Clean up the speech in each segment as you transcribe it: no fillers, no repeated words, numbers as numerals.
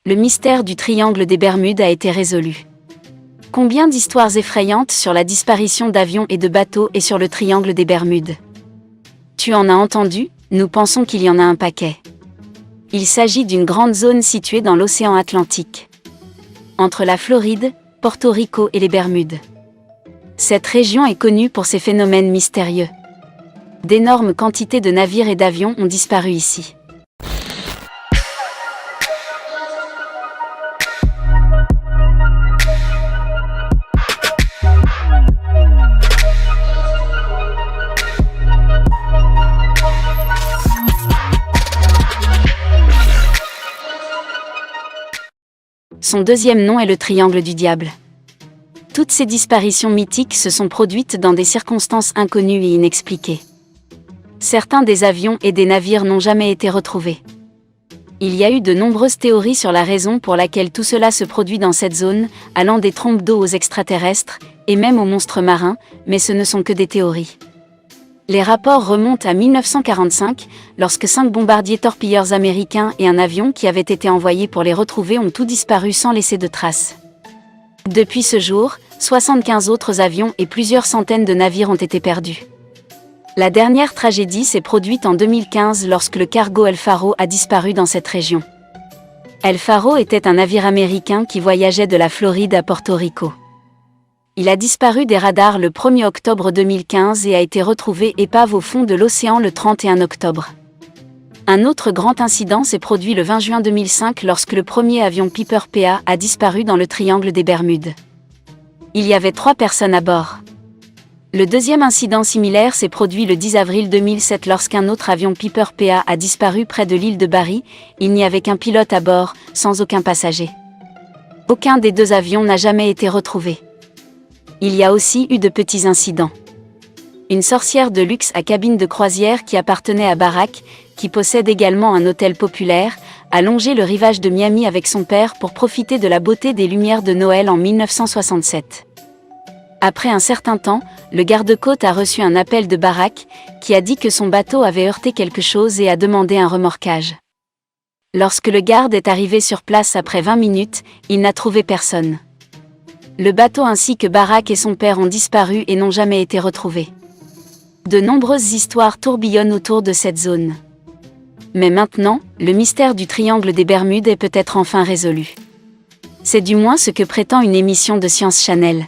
Le mystère du triangle des Bermudes a été résolu. Combien d'histoires effrayantes sur la disparition d'avions et de bateaux et sur le triangle des Bermudes? Tu en as entendu? Nous pensons qu'il y en a un paquet. Il s'agit d'une grande zone située dans l'océan Atlantique, entre la Floride, Porto Rico et les Bermudes. Cette région est connue pour ses phénomènes mystérieux. D'énormes quantités de navires et d'avions ont disparu ici. Son deuxième nom est le triangle du diable. Toutes ces disparitions mythiques se sont produites dans des circonstances inconnues et inexpliquées. Certains des avions et des navires n'ont jamais été retrouvés. Il y a eu de nombreuses théories sur la raison pour laquelle tout cela se produit dans cette zone, allant des trompes d'eau aux extraterrestres, et même aux monstres marins, mais ce ne sont que des théories. Les rapports remontent à 1945, lorsque 5 bombardiers torpilleurs américains et un avion qui avait été envoyé pour les retrouver ont tout disparu sans laisser de traces. Depuis ce jour, 75 autres avions et plusieurs centaines de navires ont été perdus. La dernière tragédie s'est produite en 2015 lorsque le cargo El Faro a disparu dans cette région. El Faro était un navire américain qui voyageait de la Floride à Porto Rico. Il a disparu des radars le 1er octobre 2015 et a été retrouvé épave au fond de l'océan le 31 octobre. Un autre grand incident s'est produit le 20 juin 2005 lorsque le premier avion Piper PA a disparu dans le triangle des Bermudes. Il y avait 3 personnes à bord. Le deuxième incident similaire s'est produit le 10 avril 2007 lorsqu'un autre avion Piper PA a disparu près de l'île de Bari. Il n'y avait qu'un pilote à bord, sans aucun passager. Aucun des 2 avions n'a jamais été retrouvé. Il y a aussi eu de petits incidents. Une sorcière de luxe à cabine de croisière qui appartenait à Barack, qui possède également un hôtel populaire, a longé le rivage de Miami avec son père pour profiter de la beauté des lumières de Noël en 1967. Après un certain temps, le garde-côte a reçu un appel de Barack, qui a dit que son bateau avait heurté quelque chose et a demandé un remorquage. Lorsque le garde est arrivé sur place après 20 minutes, il n'a trouvé personne. Le bateau ainsi que Barack et son père ont disparu et n'ont jamais été retrouvés. De nombreuses histoires tourbillonnent autour de cette zone. Mais maintenant, le mystère du triangle des Bermudes est peut-être enfin résolu. C'est du moins ce que prétend une émission de Science Channel.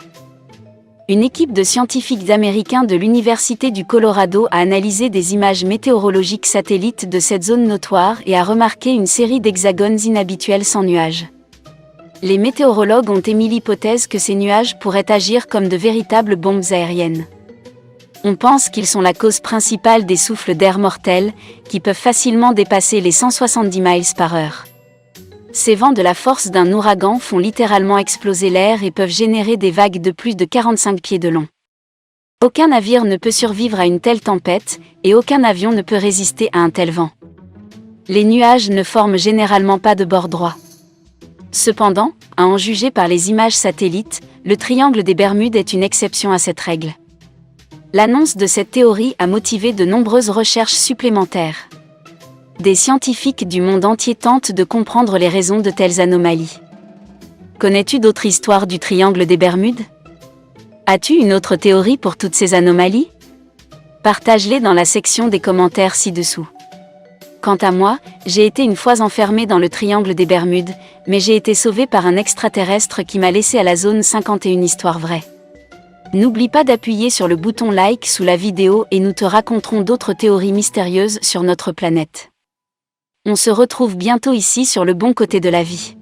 Une équipe de scientifiques américains de l'Université du Colorado a analysé des images météorologiques satellites de cette zone notoire et a remarqué une série d'hexagones inhabituels sans nuages. Les météorologues ont émis l'hypothèse que ces nuages pourraient agir comme de véritables bombes aériennes. On pense qu'ils sont la cause principale des souffles d'air mortels, qui peuvent facilement dépasser les 170 miles par heure. Ces vents de la force d'un ouragan font littéralement exploser l'air et peuvent générer des vagues de plus de 45 pieds de long. Aucun navire ne peut survivre à une telle tempête, et aucun avion ne peut résister à un tel vent. Les nuages ne forment généralement pas de bord droit. Cependant, à en juger par les images satellites, le triangle des Bermudes est une exception à cette règle. L'annonce de cette théorie a motivé de nombreuses recherches supplémentaires. Des scientifiques du monde entier tentent de comprendre les raisons de telles anomalies. Connais-tu d'autres histoires du triangle des Bermudes? As-tu une autre théorie pour toutes ces anomalies? Partage-les dans la section des commentaires ci-dessous. Quant à moi, j'ai été une fois enfermé dans le triangle des Bermudes, mais j'ai été sauvé par un extraterrestre qui m'a laissé à la zone 51 histoire vraie. N'oublie pas d'appuyer sur le bouton like sous la vidéo et nous te raconterons d'autres théories mystérieuses sur notre planète. On se retrouve bientôt ici sur le bon côté de la vie.